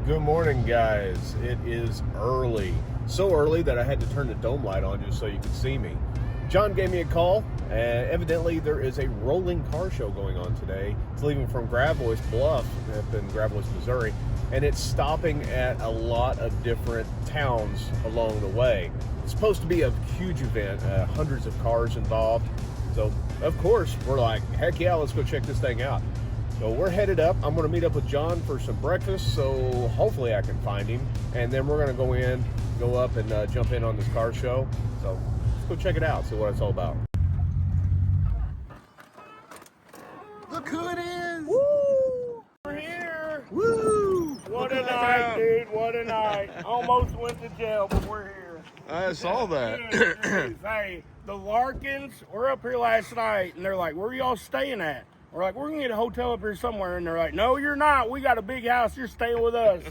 Good morning, guys. It is early. So early that I had to turn the dome light on just so you could see me. John gave me a call, and evidently there is a rolling car show going on today. It's leaving from Gravois Bluffs up in Gravois, Missouri, and it's stopping at a lot of different towns along the way. It's supposed to be a huge event, hundreds of cars involved. So, of course, we're like, heck yeah, let's go check this thing out. So we're headed up. I'm going to meet up with John for some breakfast, so hopefully I can find him. And then we're going to go up and jump in on this car show. So let's go check it out, see what it's all about. Look who it is! Woo! We're here! Woo! What a night, dude. What a night. Almost went to jail, but we're here. I saw that. Hey, the Larkins were up here last night, and they're like, where are y'all staying at? We're like, we're going to get a hotel up here somewhere. And they're like, no, you're not. We got a big house. You're staying with us.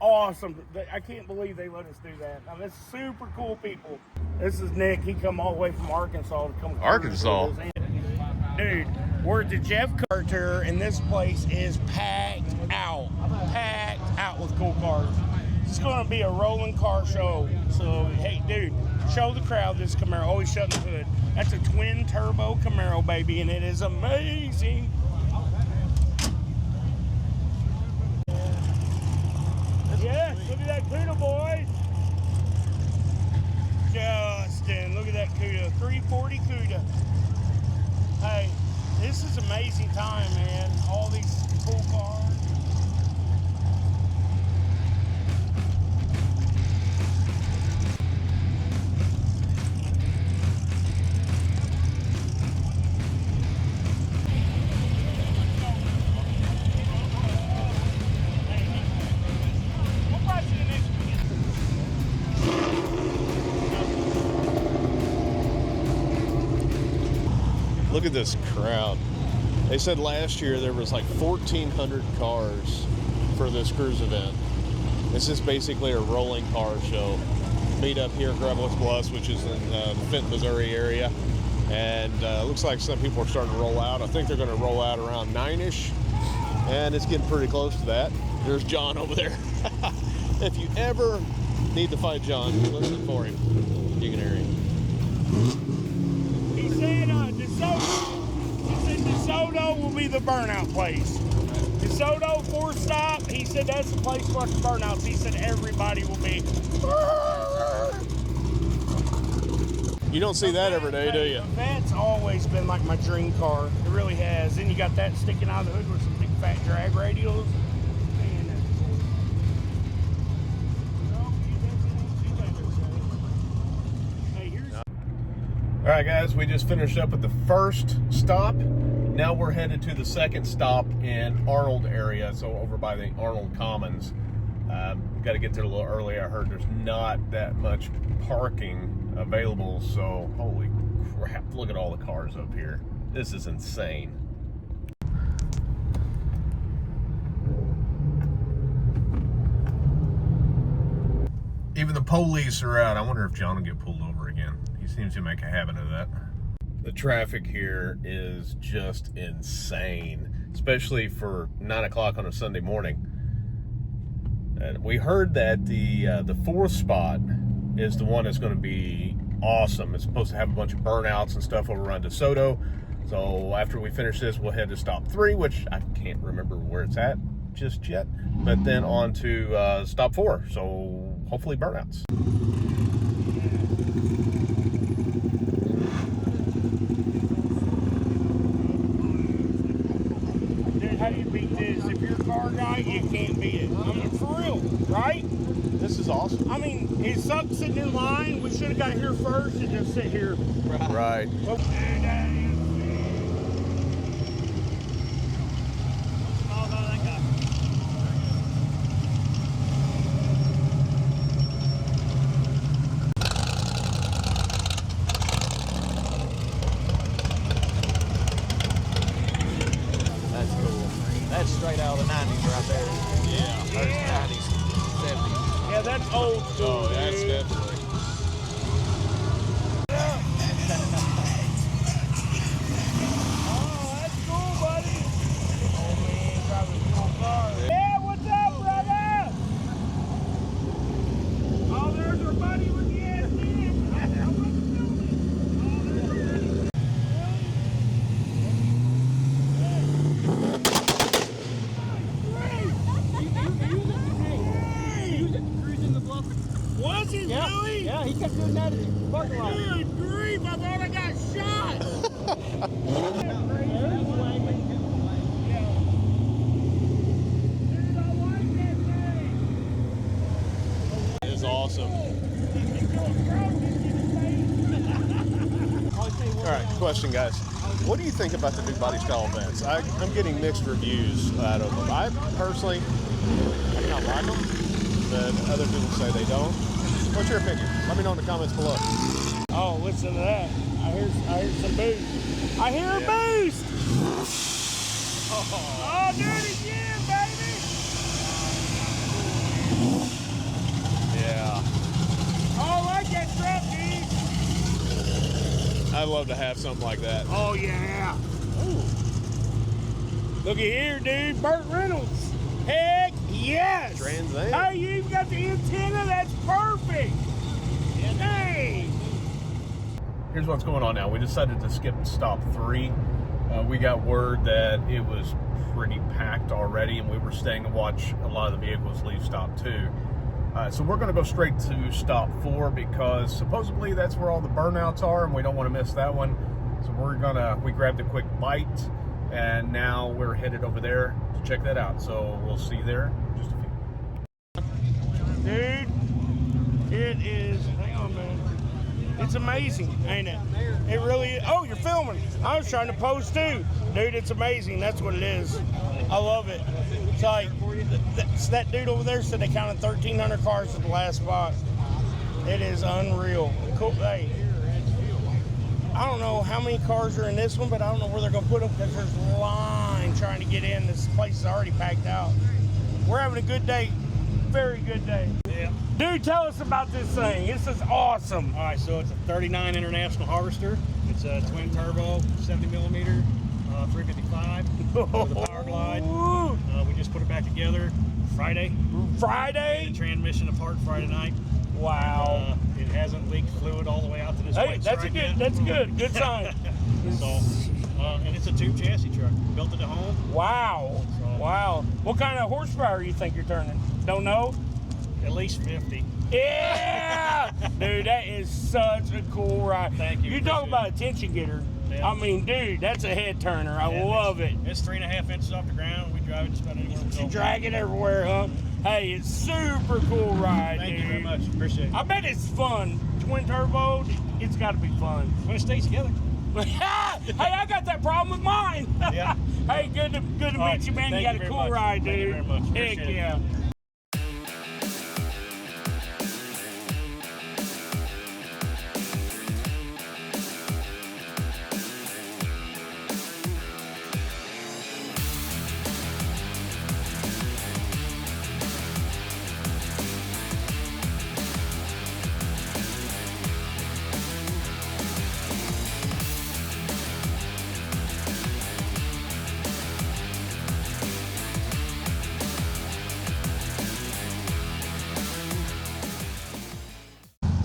Awesome. I can't believe they let us do that. I mean, it's super cool people. This is Nick. He come all the way from Arkansas to come. Arkansas? Dude, we're at the JeffCo Power Tour, and this place is packed out with cool cars. It's going to be a rolling car show. So, hey, dude, show the crowd this Camaro. Always shut the hood. That's a twin turbo Camaro, baby, and it is amazing. Yes, look at that CUDA, boys. Justin, look at that CUDA, 340 CUDA. Hey, this is amazing time, man. All these cool cars. Look at this crowd. They said last year there was like 1,400 cars for this cruise event. This is basically a rolling car show. Meet up here at Gravois Bluffs, which is in the Fenton, Missouri area. And looks like some people are starting to roll out. I think they're going to roll out around 9-ish. And it's getting pretty close to that. There's John over there. If you ever need to find John, listen for him. You can hear him. He said DeSoto will be the burnout place. DeSoto, 4-stop, he said that's the place for us to burnouts. He said everybody will be. You don't see that every day, do you? That's always been like my dream car. It really has. Then you got that sticking out of the hood with some big fat drag radials. Man, that's cool. Hey, here's. All right, guys, we just finished up at the first stop. Now we're headed to the second stop in Arnold area, so over by the Arnold Commons. Got to get there a little early. I heard there's not that much parking available, so holy crap, look at all the cars up here. This is insane. Even the police are out. I wonder if John will get pulled over again. He seems to make a habit of that. The traffic here is just insane, especially for 9 o'clock on a Sunday morning. And we heard that the fourth spot is the one that's going to be awesome. It's supposed to have a bunch of burnouts and stuff over around Soto. So after we finish this, we'll head to stop 3, which I can't remember where it's at just yet. But then on to stop 4. So hopefully burnouts. How do you beat this? If you're a car guy, you can't beat it. I mean, for real, right? This is awesome. I mean, it sucks sitting in line. We should have got here first and just sit here. Right. Well, That's straight out of the 90s right there. Yeah. Or 90s, 70s. yeah, that's old school. Oh, that's dude. definitely. Oh, that's cool, buddy. Oh, man, driving a cool car. Yeah, what's up, brother? buses, Yeah, really? yeah, he kept doing that in the parking lot. Good grief, I thought I got shot. It is awesome. All right, question, guys. What do you think about the new body style events? I'm getting mixed reviews out of them. I personally, I kind of like them, but other people say they don't. What's your opinion? Let me know in the comments below. Oh, listen to that. I hear some boost. I hear a boost. Oh, do it again, baby. Yeah. Oh, I like that truck, dude. I'd love to have something like that. Oh, yeah. Ooh. Look at here, dude. Burt Reynolds. Heck yes. Trans Am. Hey, you even got the antenna. That's perfect. Hey. Here's what's going on now. We decided to skip stop 3. We got word that it was pretty packed already, and we were staying to watch a lot of the vehicles leave stop 2. So we're going to go straight to stop 4 because supposedly that's where all the burnouts are, and we don't want to miss that one. So we grabbed a quick bite, and now we're headed over there to check that out. So we'll see you there in just a few. Dude, it is, hang on, man. It's amazing, ain't it? It really is. Oh, you're filming. I was trying to post too. Dude, it's amazing. That's what it is. I love it. It's like, that dude over there said they counted 1,300 cars at the last spot. It is unreal. Cool. Hey, I don't know how many cars are in this one, but I don't know where they're going to put them because there's a line trying to get in. This place is already packed out. We're having a good day. Very good day. Yeah. Dude, tell us about this thing. This is awesome. All right, so it's a 39 International Harvester. It's a twin turbo, 70 millimeter, 355 with a power glide. We just put it back together Friday. Friday? The transmission apart Friday night. Wow. It hasn't leaked fluid all the way out to this Hey, white that's stripe good. yet. That's good. Good sign. So, and it's a tube chassis truck. Built it at home. Wow. Wow. What kind of horsepower you think you're turning? Don't know? At least 50. Yeah! Dude, that is such a cool ride. Thank you. You talk about a attention getter. Yeah. I mean, dude, that's a head turner. I love it. It's 3.5 inches off the ground. We drive it just about anywhere we go. You drag it everywhere, huh? Hey, it's super cool ride, Thank dude. you very much. Appreciate it. I bet it's fun. Twin turbo, it's got to be fun. When it stays together. Hey, I got that problem with mine. Yeah. Hey, good to meet you, man. You got a cool ride, dude. Thank you very much. Heck Appreciate it. yeah.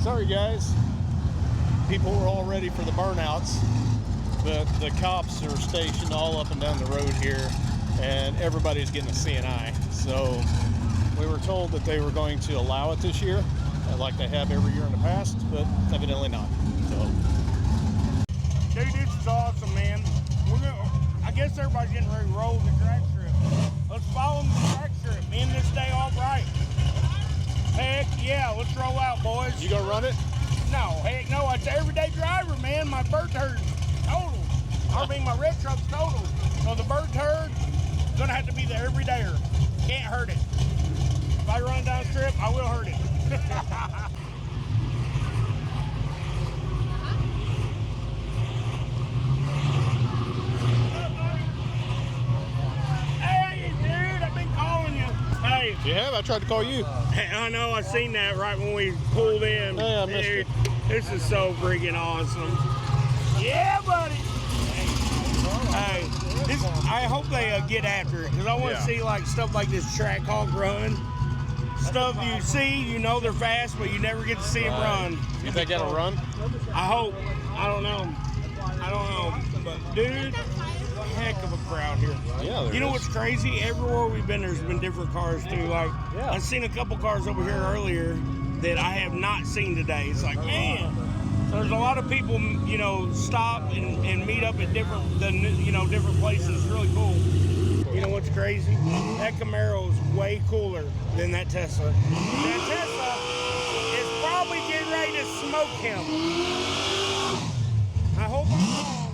Sorry, guys. People were all ready for the burnouts, but the cops are stationed all up and down the road here, and everybody's getting a CNI. So we were told that they were going to allow it this year, like they have every year in the past, but evidently not. So, Dude, this is awesome, man. I guess everybody's getting ready to roll the track strip. Let's follow the track strip. End this day all right. Heck yeah, let's roll out, boys. you gonna run it? No, heck no. It's an everyday driver, man. My bird herd's total. I mean, my red truck's total. So the bird herd gonna have to be the everydayer. Can't hurt it. If I run down strip, I will hurt it. Hey, dude, I've been calling you. Hey. You have? I tried to call you. I know, I seen that right when we pulled in. Hey, I missed Dude, it. this is so freaking awesome. Yeah, buddy. Hey, I hope they get after it because I want to see like stuff like this track hog run. Stuff you see, you know they're fast, but you never get to see them run. You think that'll run? I hope. I don't know. But dude, heck of a crowd here. Yeah, there You know is. what's crazy? Everywhere we've been, there's been different cars too. Like I've seen a couple cars over here earlier that I have not seen today. It's like, man, so there's a lot of people, you know, stop and meet up at different places. It's really cool. You know what's crazy? That Camaro is way cooler than that Tesla. That Tesla is probably getting ready to smoke him. I hope I'm wrong.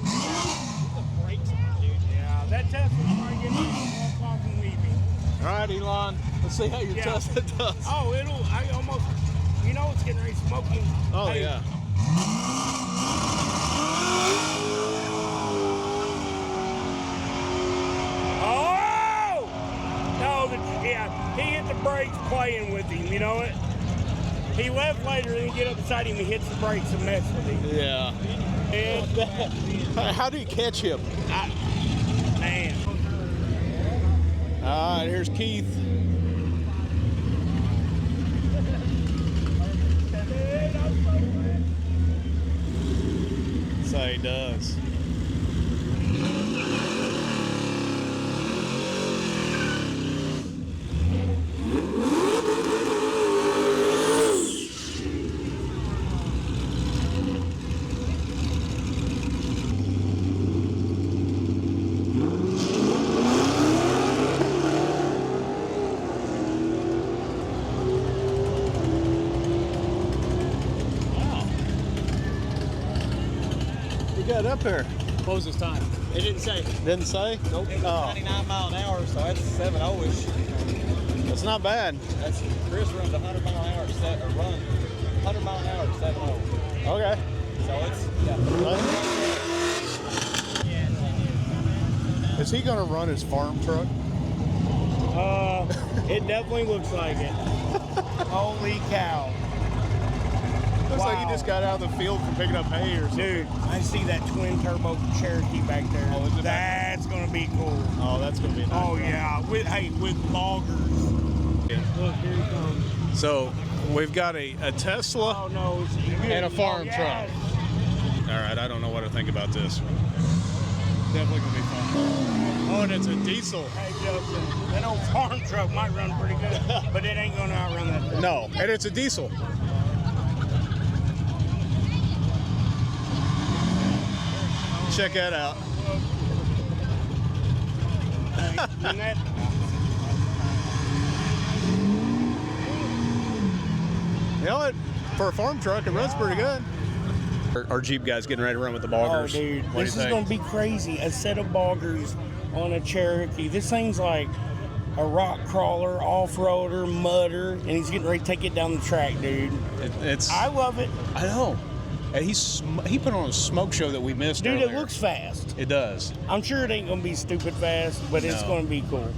The brakes on it, dude. Yeah, that Tesla's probably getting ready to walk off and leave me. All right, Elon. Let's see how your Tesla does. Oh, I almost, you know, it's getting ready to smoke me. Oh, Hey, yeah. Oh! No, he hit the brakes playing with him, you know it? He left later and he get up beside him, he hits the brakes and mess with him. Yeah. And How do you catch him? man. All right, here's Keith. That's how he does. Got up here. Closest time. It didn't say. Didn't say? Nope. It was 99 mile an hour, so that's 7-0-ish. That's not bad. That's Chris runs 100 mile an hour at 100 mile an hour at 7-0. Okay. So it's Is he going to run his farm truck? It definitely looks like it. Holy cow. Looks like Wow. he just got out of the field from picking up hay or something. Dude, I see that twin turbo Cherokee back there. Oh, is it back That's gonna be cool. Oh, that's going to be nice. Oh yeah, with loggers. Look, here he comes. So we've got a Tesla Oh no, and a farm yes. truck. All right, I don't know what to think about this. Definitely going to be fun. Oh, and it's a diesel. Hey Justin, that old farm truck might run pretty good, but it ain't gonna outrun that thing. No, and it's a diesel. Check that out. And that, You know what? For a farm truck, it runs pretty good. Our Jeep guy's getting ready to run with the oh boggers. dude, What do this you is think? gonna be crazy. A set of boggers on a Cherokee. This thing's like a rock crawler, off-roader, mudder, and he's getting ready to take it down the track, dude. It's. I love it. I know. And he put on a smoke show that we missed Dude, earlier. it looks fast. It does. I'm sure it ain't gonna be stupid fast, but it's No. gonna be cool.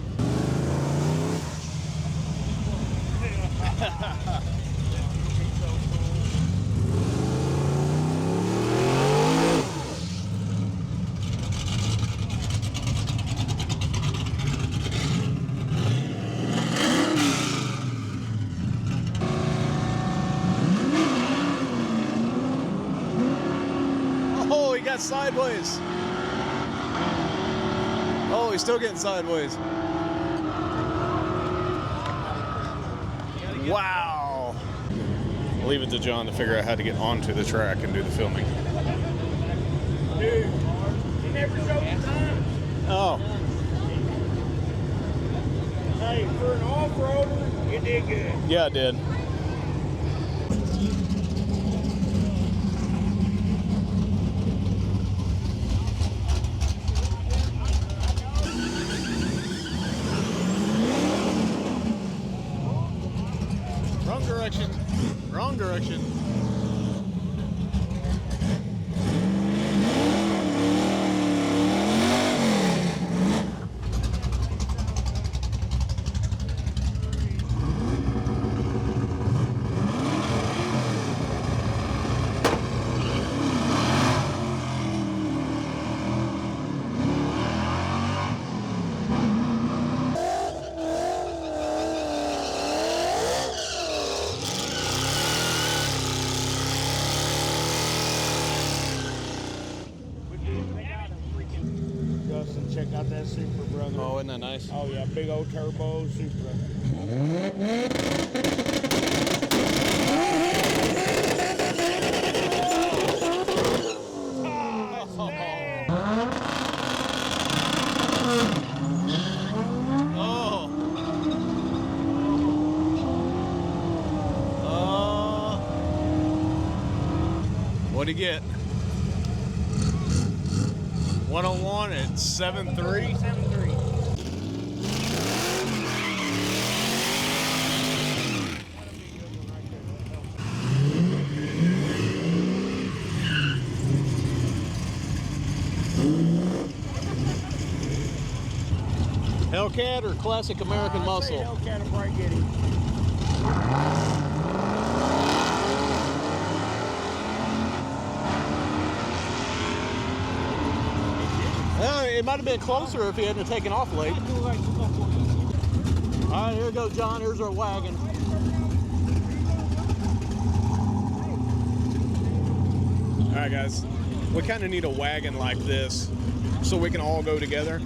Oh, he got sideways. Oh, he's still getting sideways. Wow. Leave it to John to figure out how to get onto the track and do the filming. Dude, you never showed the time. Oh, Hey, for an off-roader, you did good. yeah, I did. Wrong direction. Wrong direction. Justin, check out that Supra, brother. Oh, isn't that nice? Oh yeah, big old turbo Supra. What'd he get? 101 at 7.3. 7.3. Hellcat or classic American muscle? Hellcat will probably get him. It might have been closer if he hadn't taken off late. All right, here goes John. Here's our wagon. All right, guys. We kind of need a wagon like this so we can all go together.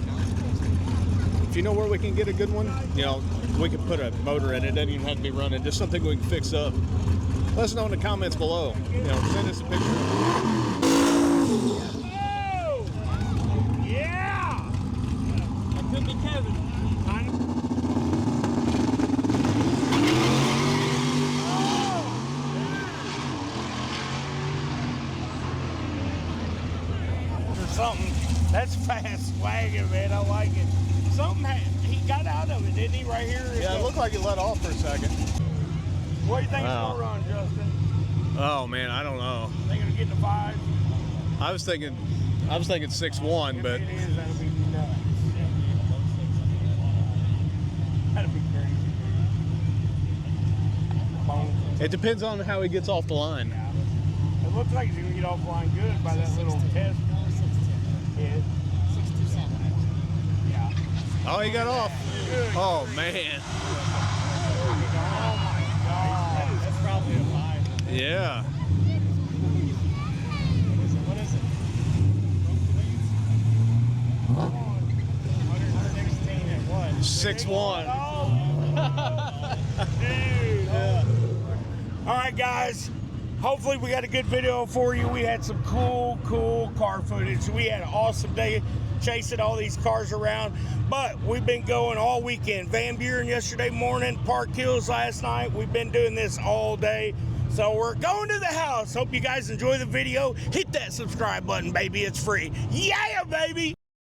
If you know where we can get a good one, you know, we can put a motor in it. It doesn't even have to be running. Just something we can fix up. Let us know in the comments below. You know, send us a picture. Could be Kevin. Or something. That's fast wagon, man. I like it. Something he got out of it, didn't he? Right here. Yeah, it looked like he let off for a second. What do you think Wow. it's gonna run, Justin? Oh man, I don't know. Think it'll get to 5? I was thinking 6.1, but If it is, that'll be nuts. That'll be crazy. Boom. it depends on how he gets off the line. Yeah. It looks like he's gonna get off the line good by that little test. Yeah. Yeah. Oh, he got off. Good. Oh man. Oh my God. That's probably a 5. Yeah. What is it? 116 at what? 6.1. Oh, dude. All right, guys. Hopefully we got a good video for you. We had some cool car footage. We had an awesome day chasing all these cars around, but we've been going all weekend. Van Buren yesterday morning, Park Hills last night. We've been doing this all day. So we're going to the house. Hope you guys enjoy the video. Hit that subscribe button, baby. It's free. Yeah, baby.